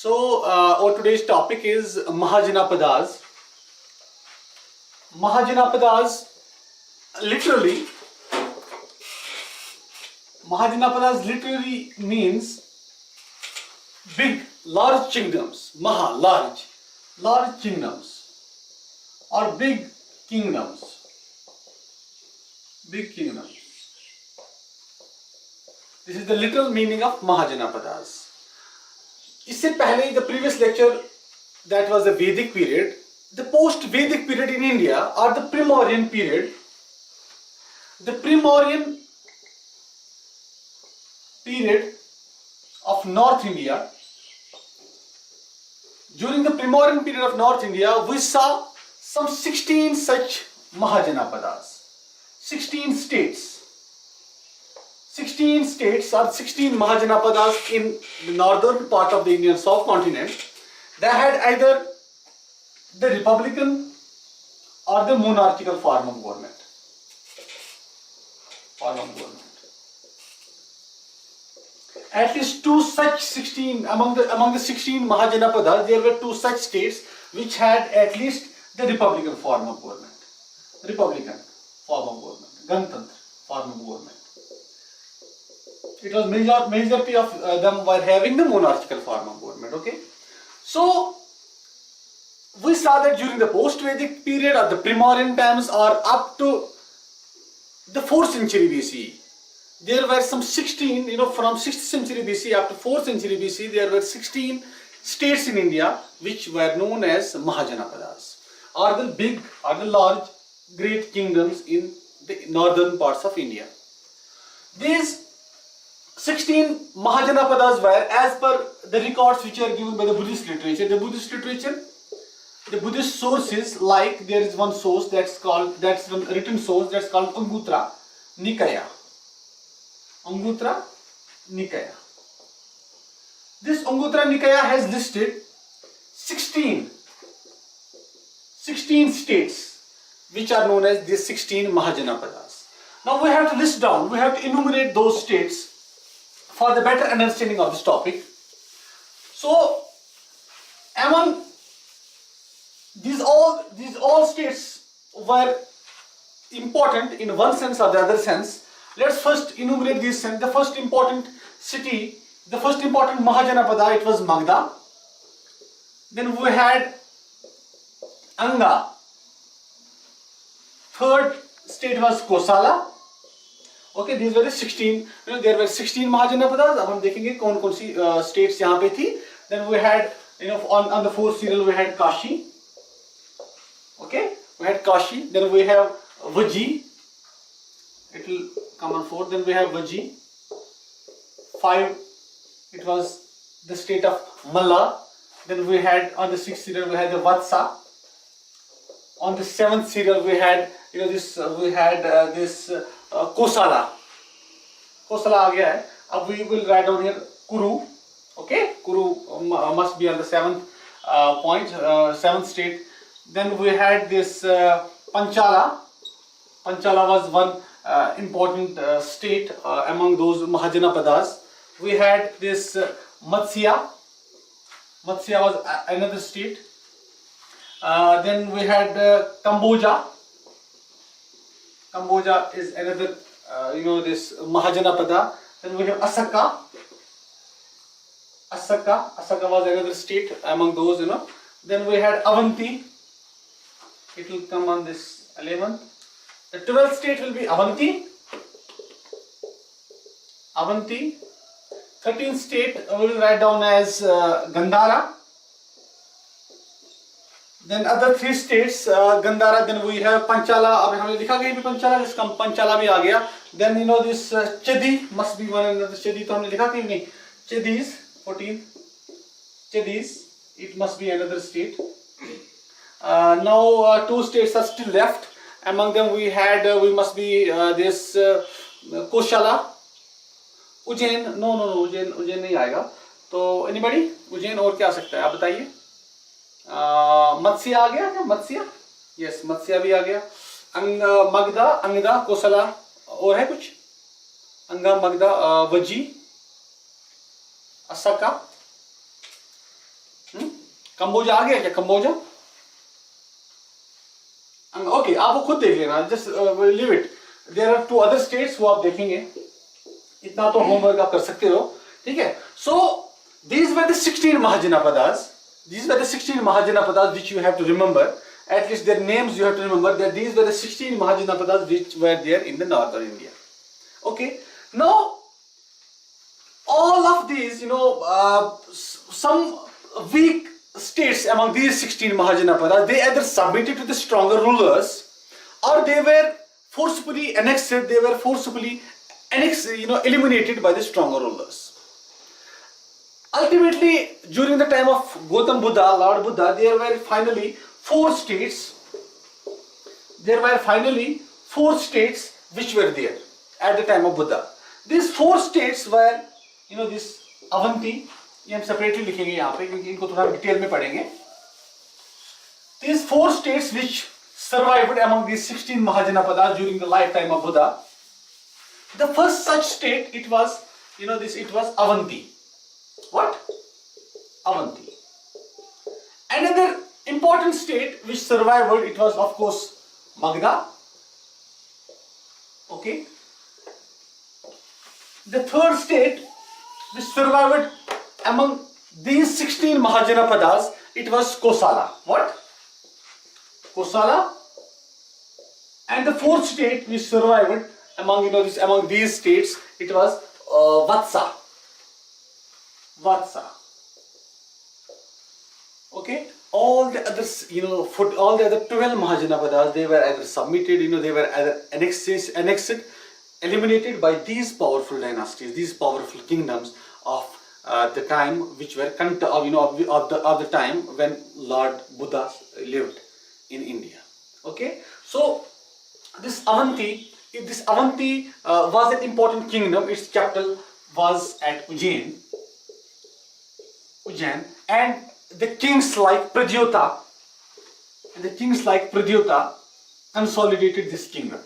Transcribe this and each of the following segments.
Our today's topic is Mahajanapadas. Mahajanapadas, literally, Mahajanapadas literally means big, large kingdoms. Maha, large kingdoms, or big kingdoms. Big kingdoms. This is the literal meaning of Mahajanapadas. इससे पहले the previous lecture, that was the Vedic period. The post-Vedic period in India, or the Primordian period. The Primordian period of North India. During the Primordian period of North India, we saw some 16 such Mahajanapadas. 16 states. 16 states or 16 Mahajanapadas in the northern part of the Indian subcontinent. They had either the republican or the monarchical form of government. At least two such 16, among the 16 Mahajanapadas, there were two such states which had at least the republican form of government. Ganatantra form of government. It was majority of them were having the monarchical form of government. Okay, so we saw that during the post-Vedic period or the Primordian times or up to the 4th century BC, there were some 16, from 6th century BC up to 4th century BC, there were 16 states in India which were known as Mahajanapadas, or the big or the large great kingdoms in the northern parts of India. These 16 Mahajanapadas were, as per the records which are given by the Buddhist literature. The Buddhist sources, like there is one source that's one written source that's called Anguttara Nikaya. This Anguttara Nikaya has listed 16 states which are known as the 16 Mahajanapadas. Now we have to list down, we have to enumerate those states for the better understanding of this topic. So, among these all states were important in one sense or the other sense. Let's first enumerate these. The first important city, the first important Mahajanapada, it was Magadha. Then we had Anga. Third state was Kosala. Okay, these were the 16. There were 16 Mahajanapadas. अब हम देखेंगे कौन कौन सी states यहाँ पे थी. Then we had, on the fourth serial we had Kashi. Okay, we had Kashi. Then we have Vaji. It will come on 4. Then we have Vaji. 5. It was the state of Malla. Then we had, on the 6th serial we had the Vatsa. On the 7th serial we had this Kosala. Kosala आ गया है. अब we will write down here Kuru. Okay, Kuru must be on the 7th point, 7th state. Then we had this Panchala. Panchala was one important state among those Mahajanapadas. We had this Matsya. Matsya was another state. Then we had Cambodia. Cambodia is another, this Mahajanapada. Then we have Asaka. Asaka was another state among those, Then we had Avanti. It will come on this 11th. The 12th state will be Avanti. 13th state we will write down as Gandhara. Then other 3 states, Gandhara, then we have Panchala. अब हमने लिखा कहीं भी Panchala, जिसका Panchala भी आ गया. Then this Chedi must be one another. Chedi तो हमने लिखा कहीं नहीं. Chedis, 14. Chedis, it must be another state. Now 2 states are still left. Among them we had, we must be this Koshala. Ujjain, no, Ujjain नहीं आएगा. तो anybody? Ujjain और क्या आ सकता है? आप बताइए. मत्स्य आ गया क्या? मत्स्य? यस, मत्स्य भी आ गया. मगधा, अंगदा, कोसला, और है कुछ? अंगा, मगधा, वजी, असका, कंबोजा आ गया क्या कंबोजा? ओके आप वो खुद देख लेना, just leave it. There are 2 other states वो आप देखेंगे, इतना तो होमवर्क आप कर सकते हो. ठीक है. सो these were the 16 Mahajanapadas. These were the 16 Mahajanapadas which you have to remember. At least their names you have to remember, that these were the 16 Mahajanapadas which were there in the northern India. Okay. Now all of these, some weak states among these 16 Mahajanapadas, they either submitted to the stronger rulers or they were forcibly annexed, they were forcibly annexed, eliminated by the stronger rulers. Ultimately, during the time of Gautam Buddha, Lord Buddha, there were finally 4 states. There were finally 4 states which were there at the time of Buddha. These 4 states were, this Avanti. ये हम separately लिखेंगे यहाँ पे क्योंकि इनको थोड़ा detail में पढ़ेंगे. These 4 states which survived among these 16 Mahajanapadas during the lifetime of Buddha. The first such state, it was, it was Avanti. What? Avanti. Another important state which survived, it was of course Magadha. Okay. The third state which survived among these 16 Mahajanapadas, it was Kosala. What? Kosala. And the fourth state which survived among among these states, it was Vatsa. Vatsa. Okay. All the others, all the other 12 Mahajanapadas, they were either submitted, they were either annexed, eliminated by these powerful dynasties, these powerful kingdoms of the time which were of the time when Lord Buddha lived in India. Okay. So this Avanti was an important kingdom. Its capital was at Ujjain, and the kings like Pradyota consolidated this kingdom,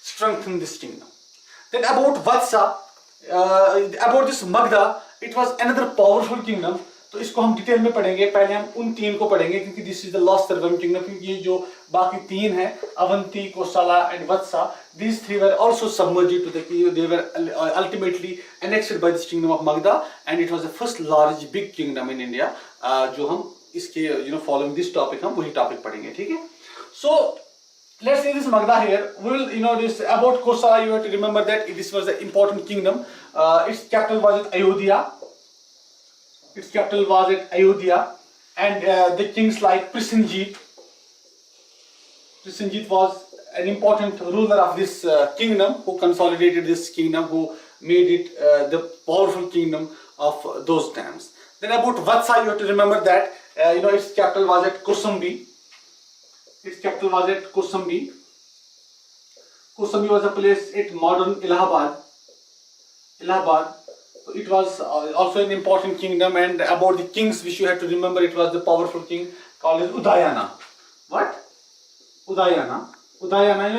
strengthened this kingdom. Then about Vatsa, about this Magadha, it was another powerful kingdom. तो इसको हम detail में पढ़ेंगे. पहले हम उन 3 को पढ़ेंगे क्योंकि this is the last surviving kingdom. क्योंकि ये जो बाकी 3 है, अवंती, कोसला and वत्सा, these 3 were also submerged to they were ultimately annexed by this kingdom of Magadha, and it was the first large big kingdom in India. जो हम इसके following this topic हम वही टॉपिक पढ़ेंगे. ठीक है. So let's say this Magadha here. We will this about Kosala. You have to remember that this was an important kingdom. Its capital was at Ayodhya. And the kings like Prasenjit was an important ruler of this kingdom, who consolidated this kingdom, who made it the powerful kingdom of those times. Then about Vatsa, you have to remember that its capital was at Kosambi. Kosambi was a place at modern Allahabad. It was also an important kingdom. And about the kings which you have to remember, it was the powerful king called as Udayana. What? Udayana.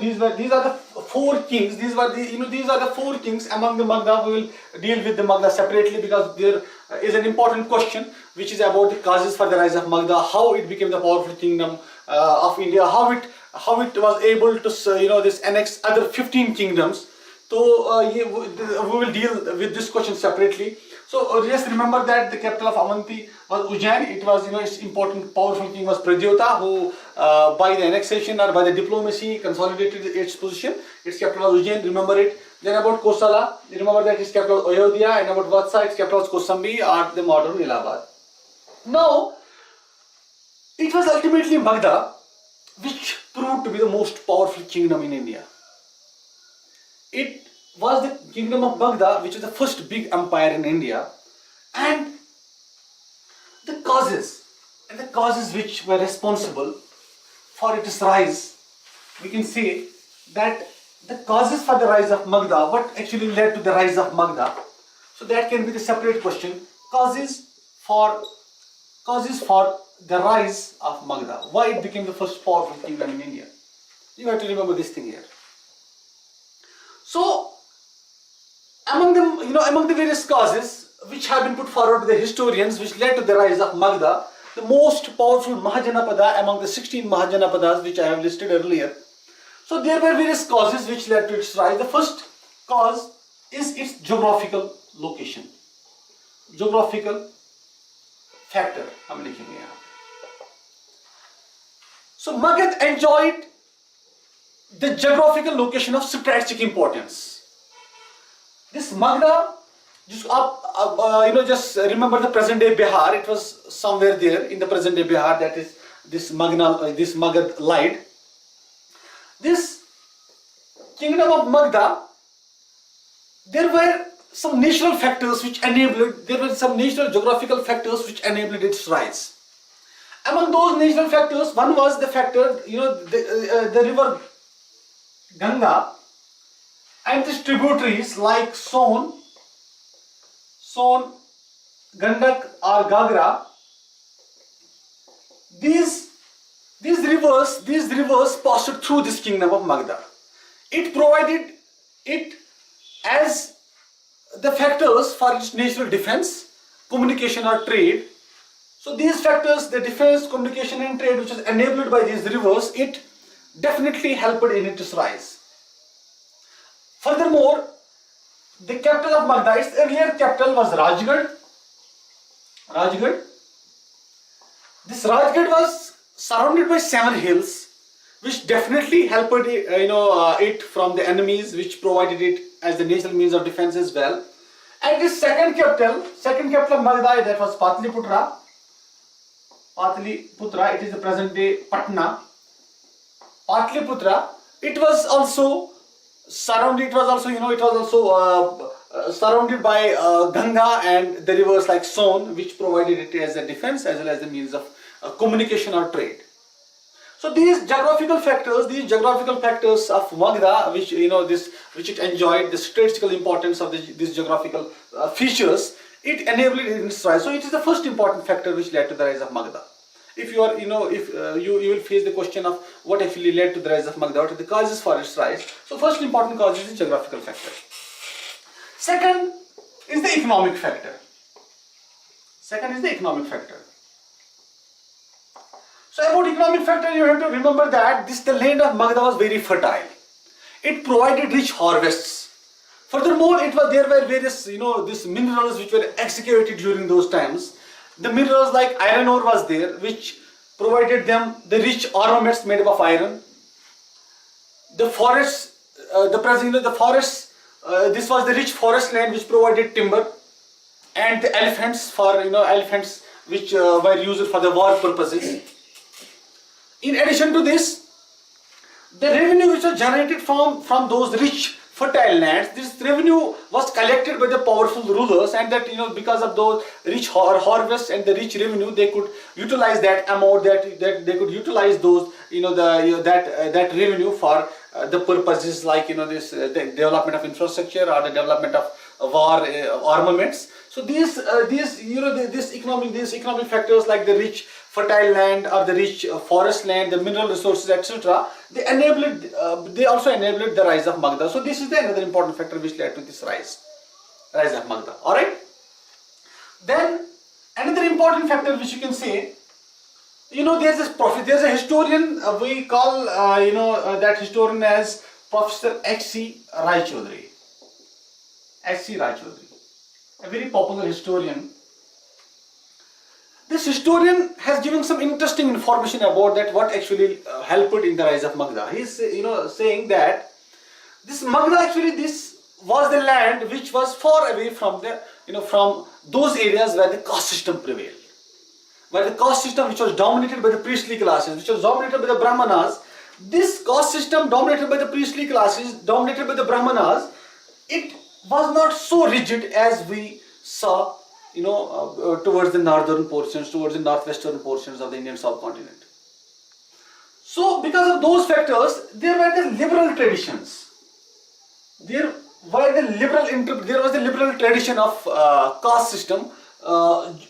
These are the 4 kings. These are the 4 kings among the Magadha. We will deal with the Magadha separately because there is an important question which is about the causes for the rise of Magadha, how it became the powerful kingdom of India, how it was able to this annex other 15 kingdoms. So we will deal with this question separately. So just remember that the capital of Avanti was Ujjain. It was its important powerful king was Pradyota, who by the annexation or by the diplomacy consolidated its position. Its capital was Ujjain. Remember it. Then about Kosala, remember that its capital was Ayodhya, and about Vatsa, its capital was Kosambi or the modern Allahabad. Now it was ultimately Magadha which proved to be the most powerful kingdom in India. It was the kingdom of Magadha which was the first big empire in India, and the causes which were responsible for its rise, we can say that the causes for the rise of Magadha, what actually led to the rise of Magadha, so that can be the separate question. Causes for the rise of Magadha, why it became the first powerful kingdom in India. You have to remember this thing here. So among the various causes which have been put forward by the historians which led to the rise of Magadha, the most powerful Mahajanapada among the 16 Mahajanapadas which I have listed earlier. So there were various causes which led to its rise. The first cause is its geographical location. Geographical factor. I'm लिखेंगे यहाँ. So Magad enjoyed the geographical location of strategic importance. This Magadha, just remember the present day Bihar. It was somewhere there in the present day Bihar. That is this Magad lied. This kingdom of Magadha, there were some natural factors which enabled. There were some natural geographical factors which enabled its rise. Among those natural factors, one was the factor, the river Ganga and its tributaries like Son, Gandak or Gagra. These rivers passed through this kingdom of Magadha. It provided it as the factors for its natural defense, communication or trade. So these factors, the defense, communication and trade, which is enabled by these rivers, it definitely helped in its rise. Furthermore, the capital of Magadha, its earlier capital was Rajgarh. This Rajgarh was surrounded by 7 hills, which definitely helped it from the enemies, which provided it as the natural means of defense as well. And this second capital of Magadha, that was Pataliputra. It is the present day Patna. Pataliputra. It was also surrounded. Surrounded by Ganga and the rivers like Son, which provided it as a defense as well as the means of communication or trade. So these geographical factors of Magadha, which it enjoyed the strategical importance of these geographical features, it enabled it in its rise. So it is the first important factor which led to the rise of Magadha. If you are, you will face the question of what actually led to the rise of Magadha, what are the causes for its rise. So first important cause is the geographical factor. Second is the economic factor. So about economic factor, you have to remember that the land of Magadha was very fertile. It provided rich harvests. Furthermore, there were various, these minerals which were excavated during those times. The minerals like iron ore was there, which provided them the rich armaments made up of iron. The forests, this was the rich forest land which provided timber, and the elephants which were used for the war purposes. In addition to this, the revenue which was generated from those rich fertile lands, this revenue was collected by the powerful rulers, and that because of those rich harvests and the rich revenue, they could utilize that amount, that they could utilize those that revenue for the purposes like the development of infrastructure or the development of war armaments. So these economic factors like the rich fertile land or the rich forest land, the mineral resources, etc., they also enabled the rise of Magadha. So this is another important factor which led to this rise of Magadha. All right. Then another important factor which you can say, there's a historian, we call that historian as Professor H.C. Raichaudhuri. A very popular historian. This historian has given some interesting information about that, what actually helped in the rise of Magadha. He is saying that this Magadha this was the land which was far away from from those areas where the caste system prevailed, where the caste system which was dominated by the priestly classes, which was dominated by the Brahmanas. This caste system dominated by the priestly classes, dominated by the Brahmanas, it was not so rigid as we saw towards the northern portions, towards the northwestern portions of the Indian subcontinent. So because of those factors, there were the liberal traditions. There was the liberal tradition of caste system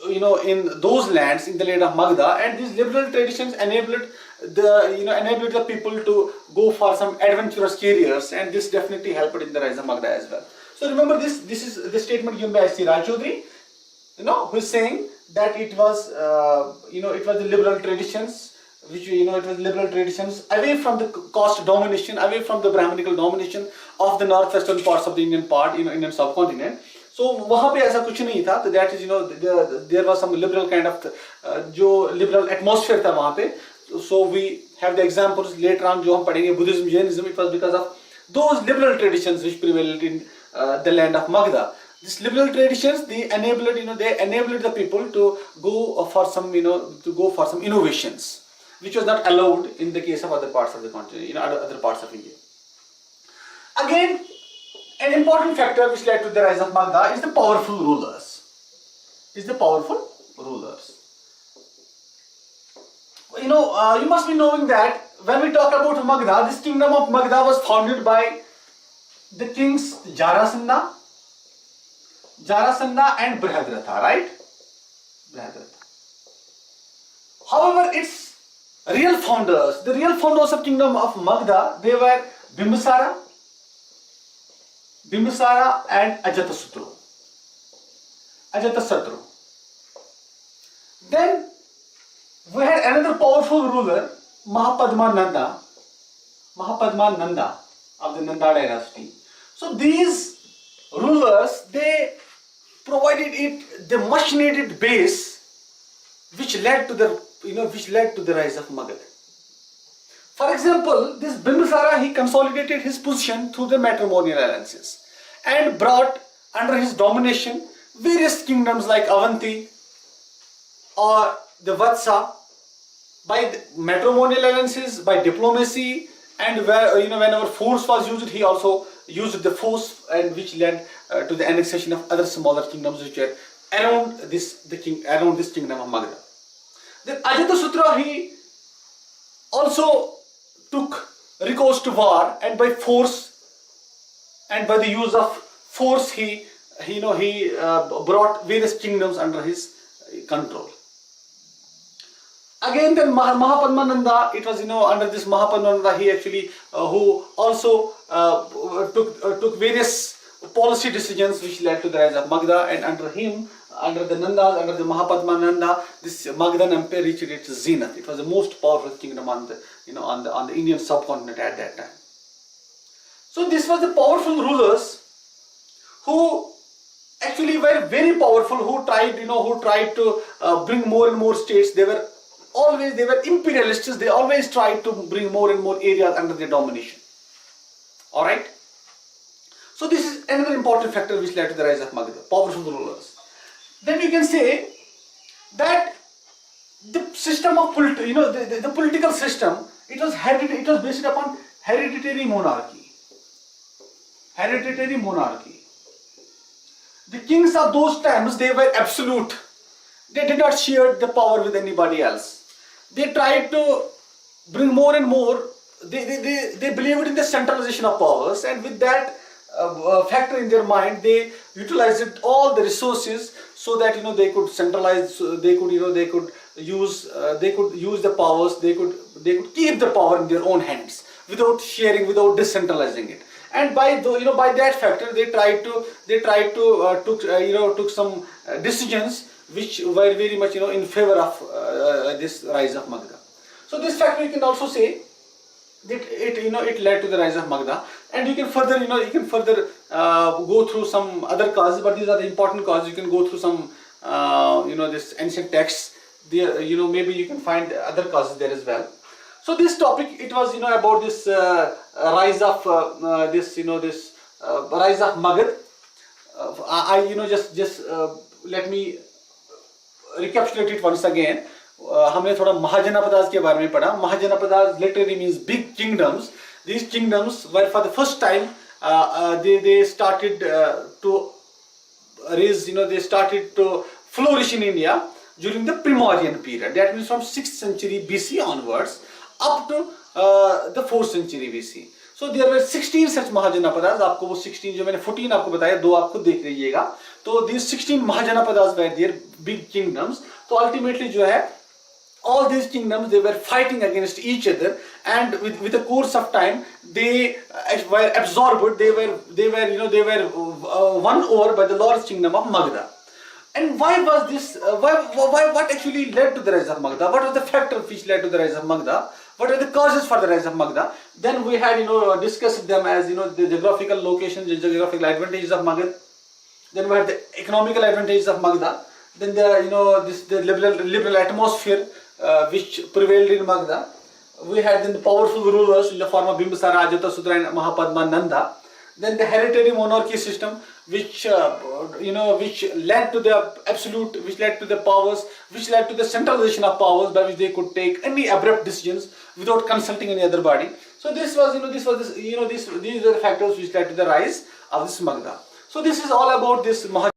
in those lands, in the land of Magadha, and these liberal traditions enabled the people to go for some adventurous careers, and this definitely helped in the rise of Magadha as well. So remember this is the statement given by H.C. Raichaudhuri, who is saying that it was it was the liberal traditions, which it was liberal traditions away from the caste domination, away from the Brahminical domination of the northwestern parts of the Indian part, Indian subcontinent. So वहाँ पे ऐसा कुछ नहीं था. That is there was some liberal kind of जो liberal atmosphere था वहाँ पे. So we have the examples later on जो हम पढ़ेंगे Buddhism, Jainism. It was because of those liberal traditions which prevailed in the land of Magadha. These liberal traditions, they enabled the people to go for some innovations, which was not allowed in the case of other parts of the country, other parts of India. Again, an important factor which led to the rise of Magadha is the powerful rulers. You must be knowing that when we talk about Magadha, this kingdom of Magadha was founded by the kings Jarasandha and Brihadratha, right? However, its the real founders of kingdom of Magadha, they were Bimbisara and Ajatasattu. Then we had another powerful ruler, Mahapadmananda of the Nanda dynasty. So these rulers, they provided it the much needed base which led to the rise of Magadha. For example, this Bimbisara, he consolidated his position through the matrimonial alliances and brought under his domination various kingdoms like Avanti or the Vatsa by the matrimonial alliances, by diplomacy, and whenever force was used, he also used the force, and which led to the annexation of other smaller kingdoms which were around this kingdom of Magadha. Then Ajatasattu, he also took recourse to war, and by force and by the use of force he brought various kingdoms under his control. Again, then Mahapadmananda, it was under this Mahapadmananda, he actually who also took various policy decisions which led to the rise of Magadha, and under him, under the Mahapadmananda, this Magadhan empire reached its zenith. It was the most powerful kingdom on the Indian subcontinent at that time. So this was the powerful rulers who actually were very powerful, who tried to bring more and more states. They were imperialists. They always tried to bring more and more areas under their domination. Alright? So this is another important factor which led to the rise of Magadha, powerful rulers. Then you can say that the system of the political system, it was based upon hereditary monarchy. The kings of those times, they were absolute. They did not share the power with anybody else. They tried to bring more and more. They believed in the centralization of powers, and with that factor in their mind, they utilized all the resources so that they could centralize. They could use the powers. They could keep the power in their own hands without sharing, without decentralizing it. And by that factor, they tried to took some decisions which were very much in favor of this rise of Magadha. So this factor, you can also say that it led to the rise of Magadha, and you can further go through some other causes, but these are the important causes. You can go through some this ancient texts there. Maybe you can find other causes there as well. So this topic, it was about this rise of rise of Magadha. Let me recapitulate it once again. हमने थोड़ा Mahajanapadas के बारे में पढ़ा. Mahajanapadas literally means big kingdoms. These kingdoms were for the first time they started to raise, they started to flourish in India during the Primordian period. That means from 6th century BC onwards up to the 4th century BC. So there were 16 such Mahajanapadas. आपको वो 16 जो मैंने 14 आपको बताया, 2 आप खुद देख लीजिएगा. तो these 16 Mahajanapadas were their big kingdoms. तो ultimately जो है, all these kingdoms, they were fighting against each other, and with the course of time they were absorbed. They were won over by the large kingdom of Magadha. And why was this? What actually led to the rise of Magadha? What was the factor which led to the rise of Magadha? What are the causes for the rise of Magadha? Then we had discussed them as the geographical locations, the geographical advantages of Magadha. Then we had the economical advantages of Magadha. Then the liberal atmosphere which prevailed in Magadha. We had then the powerful rulers in the form of Bimbisara, Ajatasudra, and Mahapadma Nanda. Then the hereditary monarchy system, which led to the absolute, which led to the powers, which led to the centralization of powers by which they could take any abrupt decisions without consulting any other body. So these are the factors which led to the rise of this Magadha. So this is all about this Mahajanapadas.